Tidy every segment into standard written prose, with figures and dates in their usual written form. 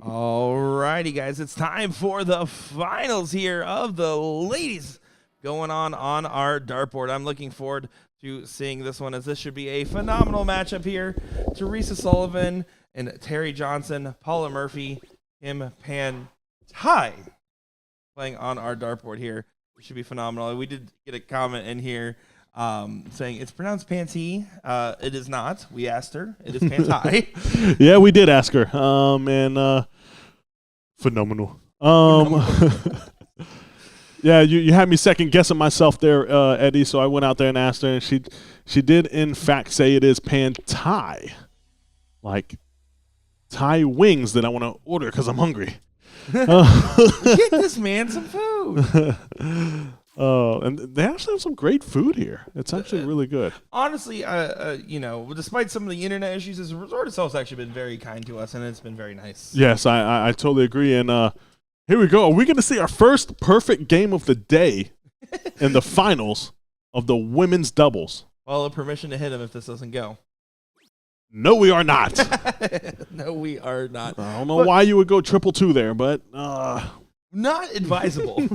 Alrighty, guys, it's time for the finals here of the ladies going on our dartboard. I'm looking forward to seeing this one, as this should be a phenomenal matchup here. Theresa Sullivan and Teri Johnson, Paula Murphy Kim Panti playing on our dartboard here. It should be phenomenal. We did get a comment in here saying it's pronounced Panty. It is not. We asked her. It is Panti. Yeah, we did ask her. Phenomenal. Yeah, you had me second guessing myself there, Eddie. So I went out there and asked her, and she did in fact say it is Panti, like Thai wings that I want to order because I'm hungry. Get this man some food. And they actually have some great food here. It's actually really good. Honestly, despite some of the internet issues, this resort itself has actually been very kind to us, and it's been very nice. Yes, I totally agree. And here we go. Are we going to see our first perfect game of the day in the finals of the women's doubles? Well, permission to hit him if this doesn't go. No, we are not. No, we are not. I don't know why you would go 2-2 there, but not advisable.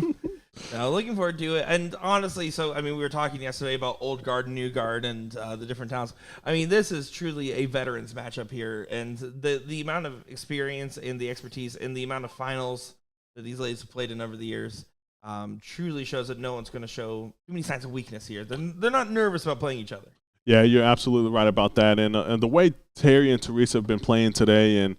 No, looking forward to it. And honestly, we were talking yesterday about old guard and new guard and the different towns. I mean, this is truly a veterans matchup here, and the amount of experience and the expertise and the amount of finals that these ladies have played in over the years truly shows that no one's going to show too many signs of weakness here. They're not nervous about playing each other. Yeah, you're absolutely right about that. And the way Terry and Theresa have been playing today, and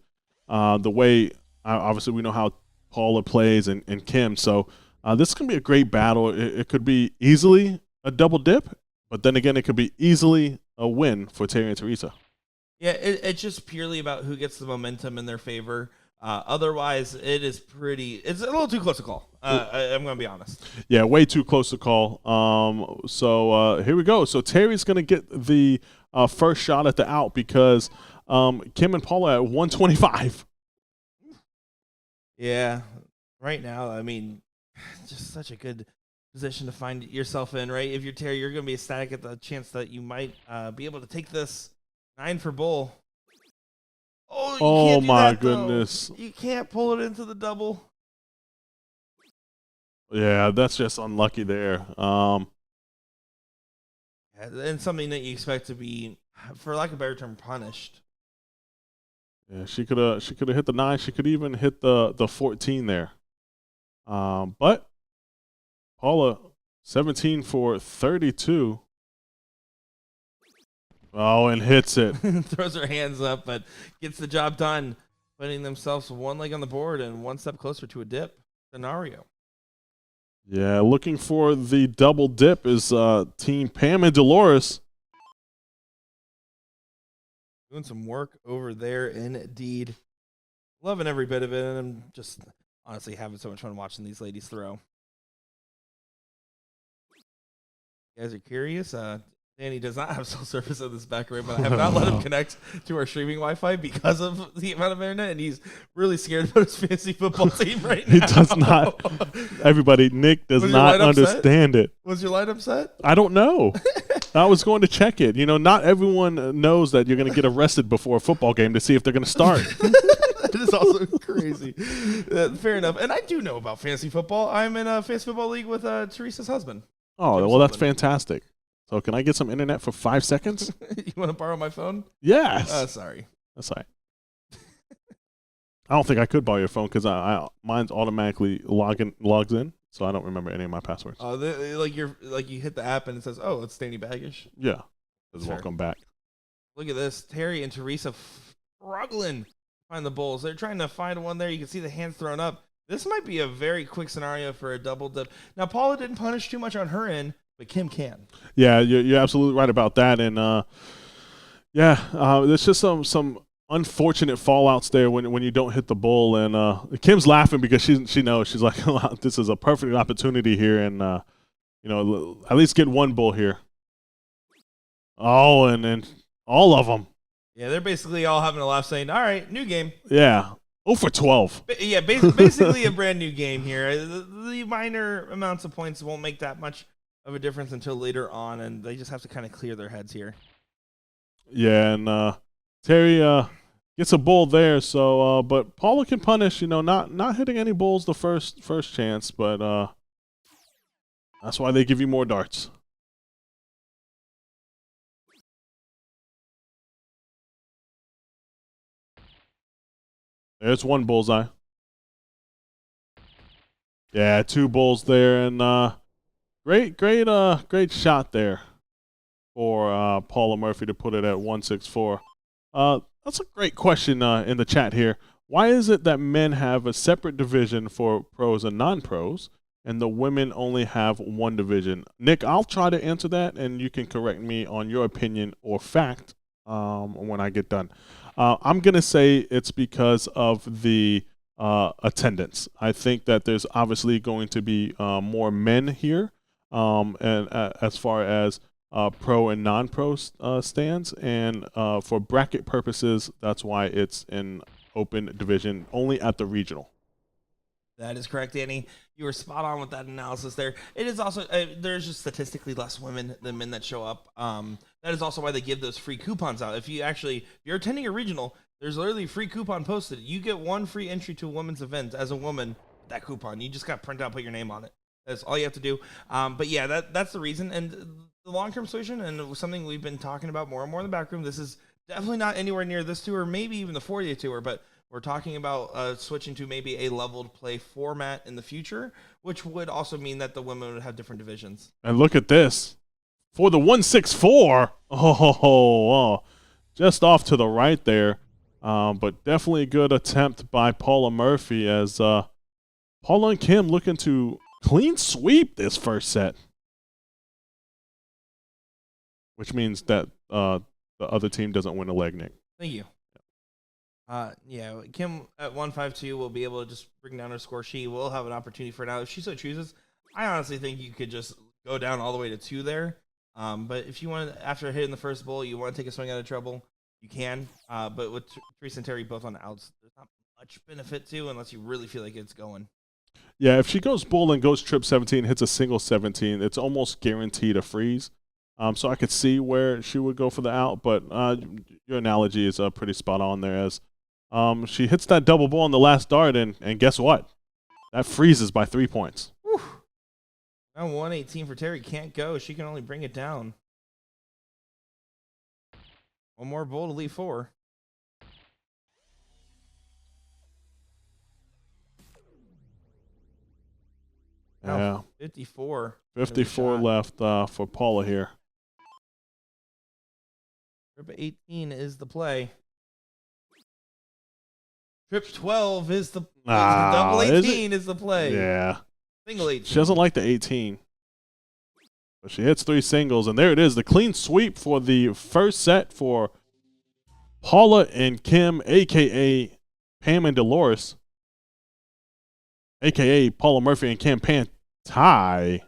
the way obviously we know how Paula plays and Kim, so this is going to be a great battle. It could be easily a double dip, but then again, it could be easily a win for Terry and Theresa. Yeah, it's just purely about who gets the momentum in their favor. Otherwise, it's a little too close to call. I'm going to be honest. Yeah, way too close to call. So here we go. So Terry's going to get the first shot at the out because Kim and Paula at 125. Yeah, right now, I mean, just such a good position to find yourself in, right? If you're Terry, you're going to be ecstatic at the chance that you might be able to take this 9 for bull. Oh my goodness. You can't pull it into the double. Yeah, that's just unlucky there. And something that you expect to be, for lack of a better term, punished. Yeah, she could have hit the 9. She could even hit the 14 there. But Paula, 17 for 32. Oh, and hits it. Throws her hands up, but gets the job done, putting themselves one leg on the board and one step closer to a dip scenario. Yeah, looking for the double dip is Team Pam and Dolores. Doing some work over there indeed. Loving every bit of it, and I'm just honestly having so much fun watching these ladies throw. You guys are curious? Danny does not have cell service in this back room, but I have not let him connect to our streaming Wi-Fi because of the amount of internet, and he's really scared about his fantasy football team right now. He does not. Everybody, Nick does not understand it. Was your light upset? I don't know. I was going to check it. You know, not everyone knows that you're going to get arrested before a football game to see if they're going to start. That is also crazy. Fair enough. And I do know about fantasy football. I'm in a fantasy football league with Theresa's husband. Oh, well, that's fantastic. So can I get some internet for 5 seconds? You want to borrow my phone? Yes. Sorry. That's all right. I don't think I could borrow your phone because mine's automatically logs in, so I don't remember any of my passwords. Oh, you hit the app and it says, "Oh, it's Danny Baggish." Yeah. It says, "Welcome back." Look at this, Terry and Theresa struggling to find the bulls. They're trying to find one there. You can see the hands thrown up. This might be a very quick scenario for a double dip. Now, Paula didn't punish too much on her end, but Kim can. Yeah, you're absolutely right about that. And, there's just some unfortunate fallouts there when you don't hit the bull. And Kim's laughing because she knows. She's like, this is a perfect opportunity here. And, at least get one bull here. Oh, and all of them. Yeah, they're basically all having a laugh saying, all right, new game. Yeah. 0 for 12. Yeah, basically a brand new game here. The minor amounts of points won't make that much of a difference until later on, and they just have to kind of clear their heads here. Yeah, and Terry Gets a bull there, so but Paula can punish, not hitting any bulls the first chance, but that's why they give you more darts. There's one bullseye. Yeah, 2 bulls there, and great shot there for Paula Murphy to put it at 164. That's a great question in the chat here. Why is it that men have a separate division for pros and non-pros, and the women only have one division? Nick, I'll try to answer that, and you can correct me on your opinion or fact when I get done. I'm going to say it's because of the attendance. I think that there's obviously going to be more men here, and as far as pro and non-pro stands, and for bracket purposes, that's why it's an open division only at the regional. That is correct, Danny. You were spot on with that analysis there. It is also, there's just statistically less women than men that show up. That is also why they give those free coupons out. If you're attending a regional, there's literally a free coupon posted. You get 1 free entry to a women's event as a woman. That coupon, you just got to print out, put your name on it. That's all you have to do. But yeah, that's the reason. And the long-term solution, and something we've been talking about more and more in the back room, this is definitely not anywhere near this tour, maybe even the 40 tour, but we're talking about switching to maybe a leveled play format in the future, which would also mean that the women would have different divisions. And look at this. For the 164, just off to the right there. But definitely a good attempt by Paula Murphy, as Paula and Kim looking to clean sweep this first set. Which means that the other team doesn't win a leg, Nick. Thank you. Yeah, Kim at 152 will be able to just bring down her score. She will have an opportunity for now if she so chooses. I honestly think you could just go down all the way to 2 there. But if you want, after hitting the first bowl, you want to take a swing out of trouble, you can. But with Theresa and Terry both on the outs, there's not much benefit to unless you really feel like it's going. Yeah, if she goes bull and goes trip 17, hits a single 17, it's almost guaranteed a freeze. So I could see where she would go for the out, but your analogy is pretty spot on there, as she hits that double ball on the last dart, and guess what? That freezes by 3 points. Whew. Now 118 for Terry. Can't go. She can only bring it down. One more bowl to leave 4. Yeah. 54. 54 left for Paula here. Trip 18 is the play. Trip 12 is the double 18 is the play. Yeah. Single 18. She doesn't like the 18. But she hits 3 singles, and there it is. The clean sweep for the first set for Paula and Kim, a.k.a. Pam and Dolores, a.k.a. Paula Murphy and Kim Panti.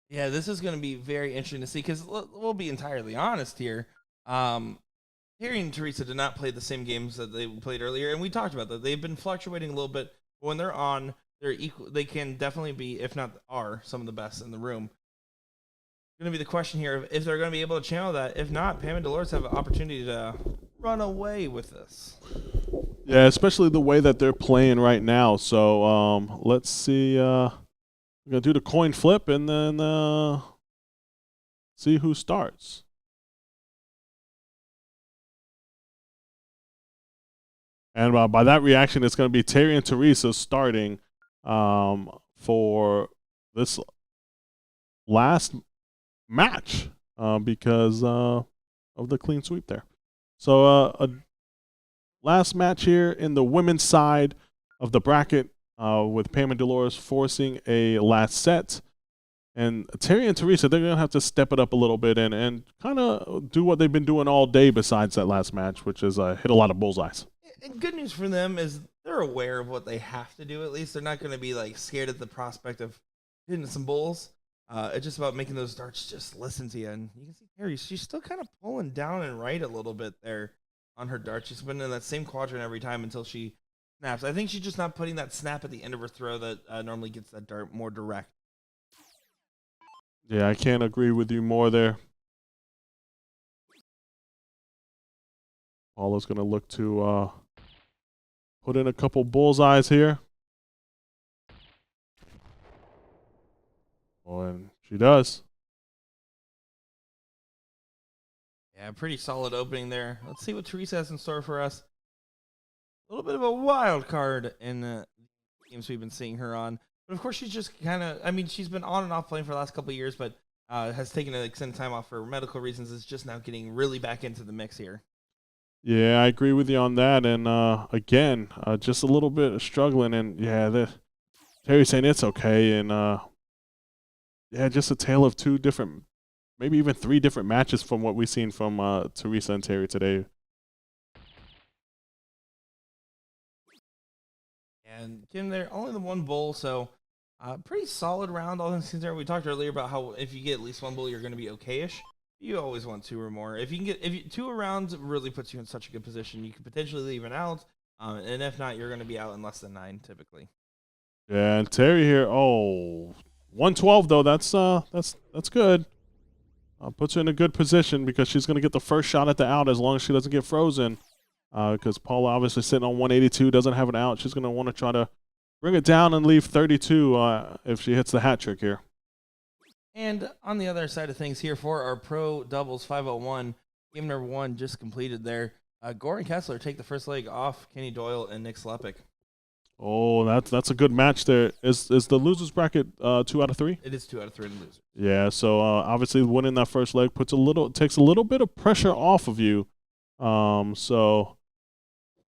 Yeah, this is going to be very interesting to see, because we'll be entirely honest here. Terry and Theresa did not play the same games that they played earlier, and we talked about that. They've been fluctuating a little bit, but when they're on, they're equal. They can definitely be, if not are, some of the best in the room. Going to be the question here if they're going to be able to channel that. If not, Pam and Dolores have an opportunity to run away with this. Yeah, especially the way that they're playing right now. So let's see. We're going to do the coin flip and then see who starts. And by that reaction, it's going to be Terry and Theresa starting for this last match because of the clean sweep there. So a last match here in the women's side of the bracket with Pam and Dolores forcing a last set. And Terry and Theresa, they're going to have to step it up a little bit and kind of do what they've been doing all day besides that last match, which is hit a lot of bullseyes. And good news for them is they're aware of what they have to do. At least they're not going to be like scared at the prospect of hitting some bulls. It's just about making those darts just listen to you. And you can see Terry, she's still kind of pulling down and right a little bit there on her dart. She's been in that same quadrant every time until she snaps. I think she's just not putting that snap at the end of her throw that normally gets that dart more direct. Yeah, I can't agree with you more there. Paula's going to look to put in a couple bullseyes here. Oh, and she does. Yeah, pretty solid opening there. Let's see what Theresa has in store for us. A little bit of a wild card in the games we've been seeing her on. But of course, she's just kind of, I mean, she's been on and off playing for the last couple of years, but has taken an extended time off for medical reasons. Is just now getting really back into the mix here. Yeah, I agree with you on that. And again, just a little bit struggling. And yeah, Terry saying it's okay. And yeah, just a tale of two different, maybe even three different matches from what we've seen from Theresa and Terry today. And Kim there, only the one bull, so pretty solid round. All things considered, we talked earlier about how if you get at least one bull, you're going to be okay-ish. You always want two or more. If you can get two rounds, really puts you in such a good position. You could potentially leave it out, and if not, you're going to be out in less than 9 typically. Yeah, and Terry here, 112 though. That's good. Puts her in a good position because she's going to get the first shot at the out as long as she doesn't get frozen. Because Paula obviously sitting on 182, doesn't have an out. She's going to want to try to bring it down and leave 32 if she hits the hat trick here. And on the other side of things here for our pro doubles 501, game number 1 just completed there. Gore and Kessler take the first leg off Kenny Doyle and Nick Slepik. Oh, that's a good match there. Is the losers bracket 2 out of 3? It is 2 out of 3 in the losers. Yeah, so obviously winning that first leg takes a little bit of pressure off of you. So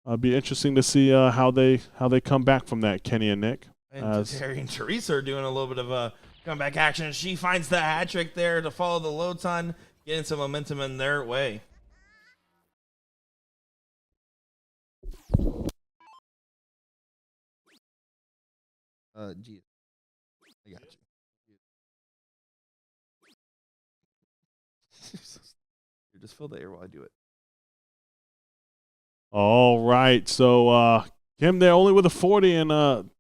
it'll be interesting to see how they come back from that, Kenny and Nick. And Terry and Theresa are doing a little bit of a comeback action. She finds the hat trick there to follow the low ton, getting some momentum in their way. Geez. I got you. You just fill the air while I do it. All right, so Kim there only with a 40, and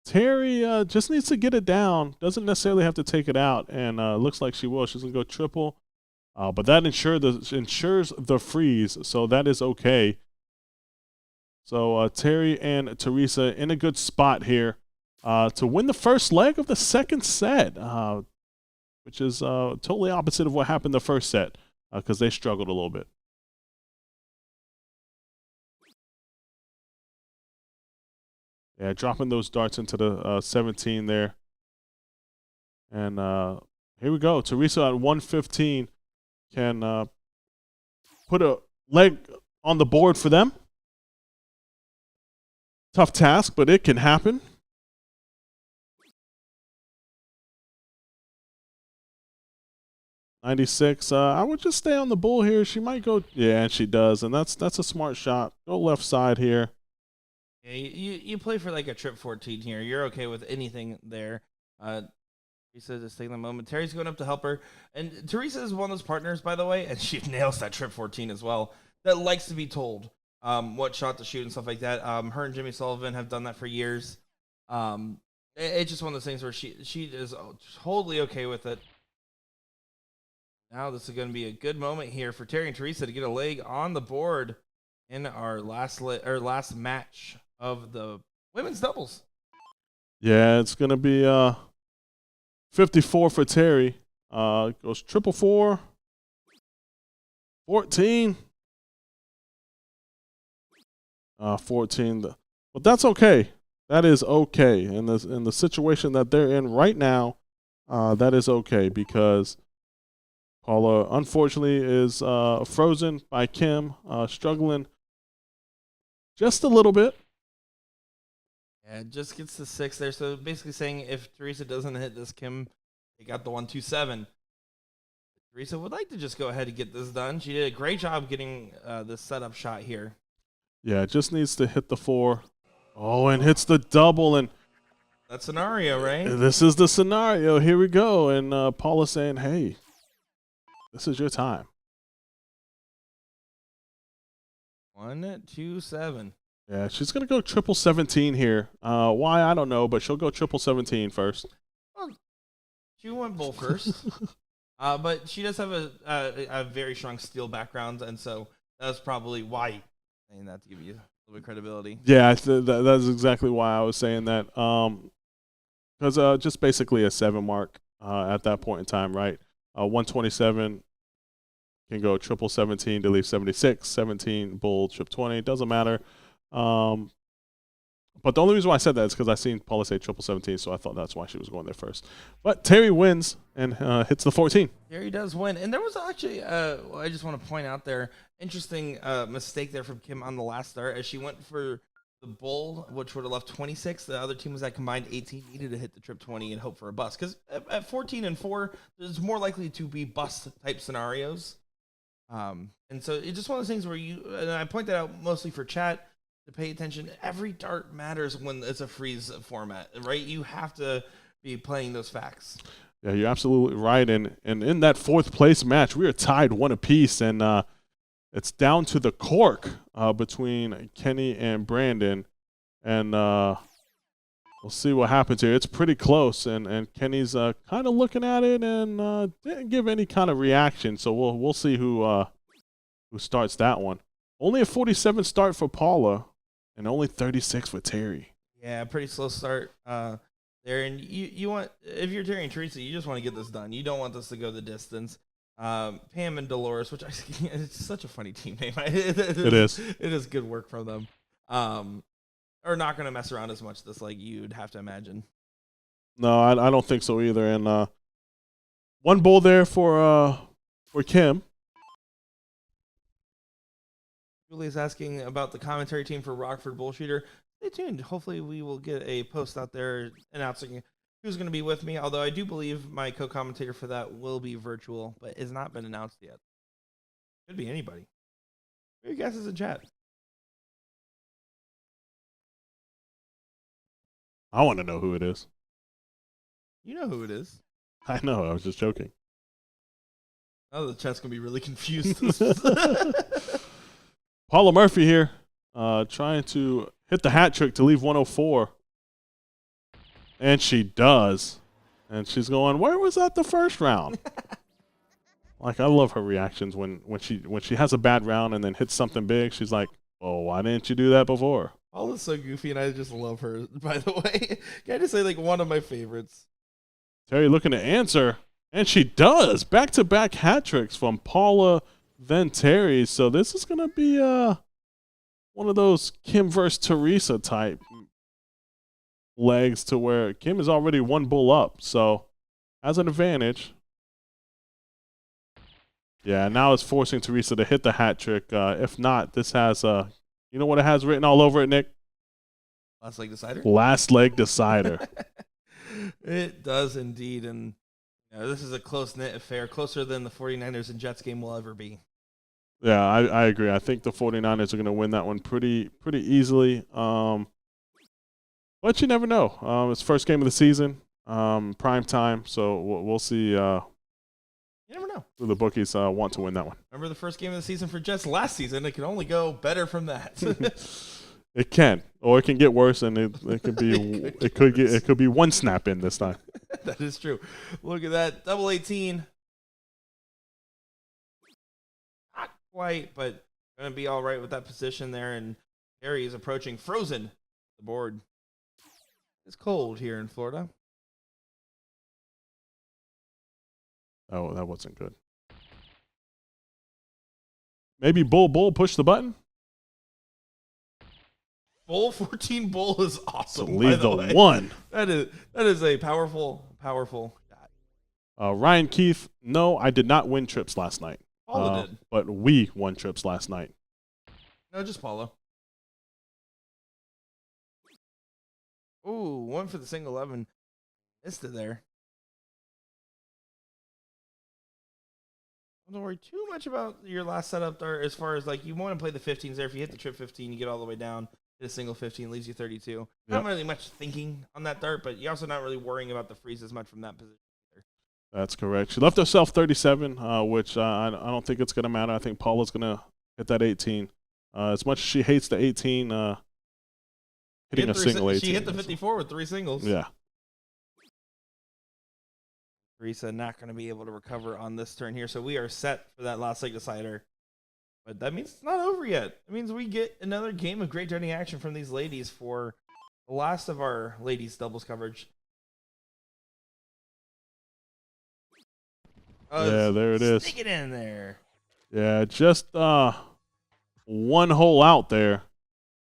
Terry just needs to get it down. Doesn't necessarily have to take it out, and looks like she will. She's going to go triple, but that ensures the freeze, so that is okay. So Terry and Theresa in a good spot here to win the first leg of the second set, which is totally opposite of what happened the first set because they struggled a little bit. Yeah, dropping those darts into the 17 there. And here we go. Theresa at 115 can put a leg on the board for them. Tough task, but it can happen. .96. I would just stay on the bull here. She might go. Yeah, and she does. And that's a smart shot. Go left side here. Yeah, you play for like a trip 14 here. You're okay with anything there. Theresa just taking the moment. Terry's going up to help her. And Theresa is one of those partners, by the way, and she nails that trip 14 as well, that likes to be told what shot to shoot and stuff like that. Her and Jimmy Sullivan have done that for years. It's just one of those things where she is totally okay with it. Now this is going to be a good moment here for Terry and Theresa to get a leg on the board in our last match of the women's doubles. Yeah, it's going to be 54 for Terry. Goes triple 4, 14. 14. But that's okay. That is okay. In the situation that they're in right now, that is okay because Paula, unfortunately, is frozen by Kim, struggling just a little bit. Yeah, it just gets to 6 there. So basically saying if Theresa doesn't hit this, Kim, they got the 127. Theresa would like to just go ahead and get this done. She did a great job getting this setup shot here. Yeah, it just needs to hit the 4. Oh, and hits the double. And that scenario, right? This is the scenario. Here we go. And Paula saying, hey, this is your time. 127. Yeah, she's going to go triple 17 here. Why, I don't know, but she'll go triple 17 first. Well, she went bull first. But she does have a very strong steel background, and so That's probably why saying that, to give you a little bit of credibility. Yeah, that's exactly why I was saying that. Because just basically a 7 mark at that point in time, right? 127 can go triple 17 to leave 76, 17 bull trip 20. Doesn't matter. But the only reason why I said that is because I seen Paula say triple 17, so I thought that's why she was going there first. But Teri wins and hits the 14. Teri does win. And there was actually, I just want to point out there, interesting mistake there from Kim on the last start as she went for the bull, which would have left 26. The other team was at combined 18, needed to hit the trip 20 and hope for a bust. Because at 14 and 4, there's more likely to be bust type scenarios. And so it's just one of those things where and I point that out mostly for chat, to pay attention. Every dart matters when it's a freeze format, right? You have to be playing those facts. Yeah, you're absolutely right. And in that 4th place match, we are tied 1 apiece, and it's down to the cork between Kenny and Brandon. And we'll see what happens here. It's pretty close, and Kenny's kind of looking at it and didn't give any kind of reaction. So we'll see who starts that one. Only a 47 start for Paula, and only 36 for Teri. Yeah, pretty slow start there. And you want, if you're Teri and Theresa, you just want to get this done. You don't want this to go the distance. Pam and Dolores, which it's such a funny team name. It is good work from them. Are not going to mess around as much this you'd have to imagine. No, I don't think so either. And 1 bull there for Kim. Julie's asking about the commentary team for Rockford BullShooter. Stay tuned. Hopefully we will get a post out there announcing who's going to be with me, although I do believe my co-commentator for that will be virtual, but has not been announced yet. Could be anybody. Your guesses in chat. I want to know who it is. You know who it is. I know. I was just joking. Oh, the chat's going to be really confused. Paula Murphy here, trying to hit the hat trick to leave 104. And she does. And she's going, where was that the first round? I love her reactions when she has a bad round and then hits something big. She's like, oh, why didn't you do that before? Paula's so goofy, and I just love her, by the way. Can I just say, one of my favorites? Teri looking to answer, and she does. Back-to-back hat tricks from Paula, then Teri. So this is going to be one of those Kim versus Theresa type legs to where Kim is already 1 bull up. So has an advantage. Yeah, now it's forcing Theresa to hit the hat trick. If not, this has you know what it has written all over it, Nick? Last leg decider? Last leg decider. It does indeed. And this is a close-knit affair, closer than the 49ers and Jets game will ever be. Yeah, I agree. I think the 49ers are going to win that one pretty easily. But you never know. It's first game of the season, prime time, so we'll see. You never know. Who the bookies want to win that one. Remember the first game of the season for Jets last season? It can only go better from that. It can, or it can get worse, and it could be it could be 1 snap in this time. That is true. Look at that, double 18. Not quite, but going to be all right with that position there. And Teri is approaching frozen. The board is cold here in Florida. Oh, that wasn't good. Maybe Bull push the button. Bull 14 bull is awesome. To leave the 1. That is a powerful guy. Ryan Keith, no, I did not win trips last night. Paula did, but we won trips last night. No, just Paula. Ooh, 1 for the single 11. Missed it there. Don't worry too much about your last setup there as far as you want to play the 15s there. If you hit the trip 15, you get all the way down. Hit a single 15, leaves you 32. Yep. Not really much thinking on that dart, but you're also not really worrying about the freeze as much from that position either. That's correct. She left herself 37, which I don't think it's going to matter. I think Paula's going to hit that 18. As much as she hates the 18, hitting a single 18. She hit the 54 with 3 singles. Yeah. Theresa not going to be able to recover on this turn here. So we are set for that last leg decider. But that means it's not over yet. It means we get another game of great darting action from these ladies for the last of our ladies doubles coverage. Yeah, there it is. Stick it in there. Yeah, just one hole out there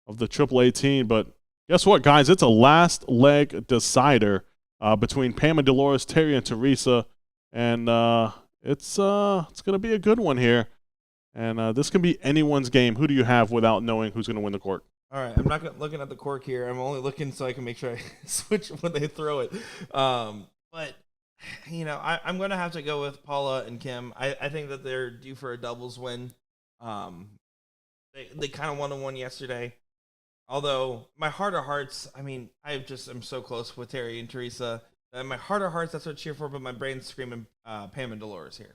of the triple 18. But guess what, guys? It's a last leg decider between Pam and Dolores, Teri and Theresa. And it's going to be a good one here. And this can be anyone's game. Who do you have without knowing who's going to win the cork? All right, I'm not looking at the cork here. I'm only looking so I can make sure I switch when they throw it. But you know, I'm going to have to go with Paula and Kim. I think that they're due for a doubles win. They kind of won yesterday. Although, my heart of hearts, I mean, I'm so close with Teri and Theresa. My heart of hearts, that's what I cheer for, but my brain's screaming Pam and Dolores here.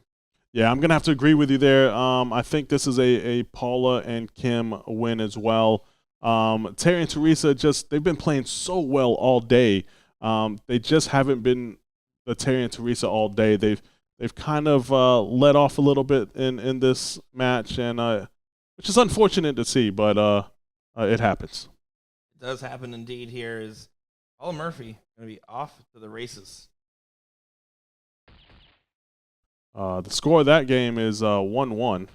Yeah, I'm going to have to agree with you there. I think this is a Paula and Kim win as well. Teri and Theresa, they've been playing so well all day. They just haven't been the Teri and Theresa all day. They've kind of let off a little bit in this match, and which is unfortunate to see, but it happens. It does happen indeed. Here is Paula Murphy going to be off to the races. The score of that game is 1-1.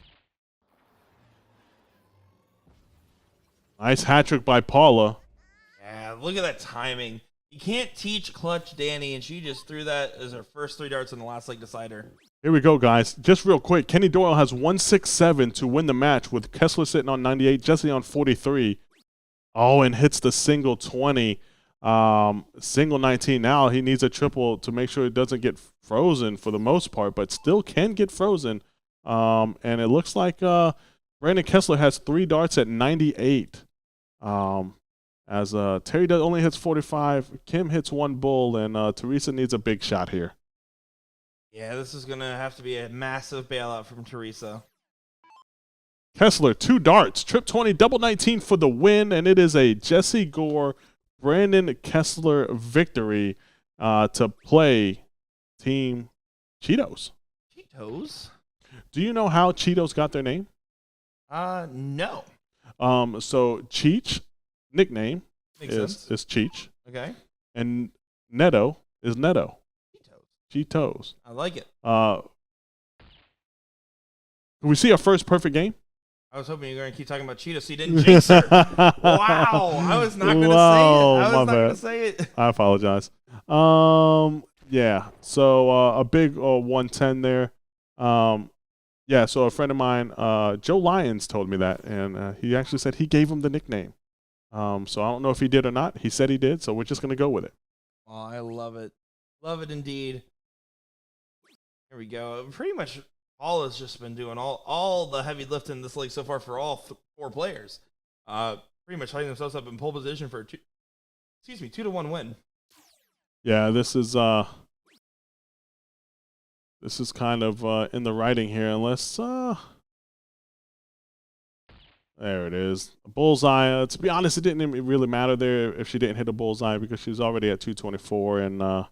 Nice hat trick by Paula. Yeah, look at that timing. You can't teach clutch Danny, and she just threw that as her first 3 darts in the last leg decider. Here we go, guys. Just real quick, Kenny Doyle has 167 to win the match with Kessler sitting on 98, Jesse on 43. Oh, and hits the single 20. Single 19. Now he needs a triple to make sure it doesn't get frozen for the most part, but still can get frozen. And it looks like Brandon Kessler has 3 darts at 98. As Teri only hits 45, Kim hits 1 bull, and Theresa needs a big shot here. Yeah, this is going to have to be a massive bailout from Theresa. Kessler, 2 darts, trip 20, double 19 for the win, and it is a Jesse Gore, Brandon Kessler victory to play Team Cheetos. Cheetos? Do you know how Cheetos got their name? No. So Cheech, nickname, is Cheech. Okay. And Neto is Neto. Cheetos. I like it. Can we see our first perfect game? I was hoping you were going to keep talking about Cheetos so you didn't jinx her. Wow. I was not going to say it. I was not going to say it. I apologize. Yeah. So a big 110 there. Yeah, so a friend of mine, Joe Lyons, told me that, and he actually said he gave him the nickname. So I don't know if he did or not. He said he did, so we're just going to go with it. Oh, I love it. Love it indeed. Here we go. Pretty much Paula's just been doing all the heavy lifting in this league so far for all 4 players. Pretty much setting themselves up in pole position for a 2-1 win. Yeah, this is kind of in the writing here, unless there it is. A bullseye. To be honest, it didn't really matter there if she didn't hit a bullseye because she's already at 224. And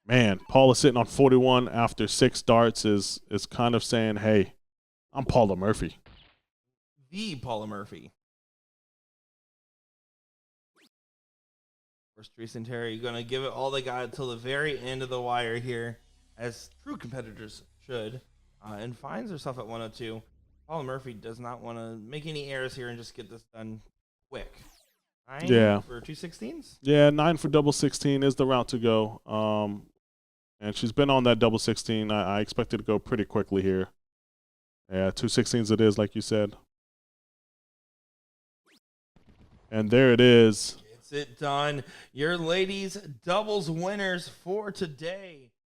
man, Paula sitting on 41 after 6 darts is kind of saying, "Hey, I'm Paula Murphy." The Paula Murphy. First, Theresa and Teri going to give it all they got until the very end of the wire here, as true competitors should, and finds herself at 102. Paula Murphy does not want to make any errors here and just get this done quick. 9 for 216s? Yeah, 9 for double 16 is the route to go. And she's been on that double 16. I expect it to go pretty quickly here. Yeah, 216s it is, like you said. And there it is. It's it done. Your ladies doubles winners for today.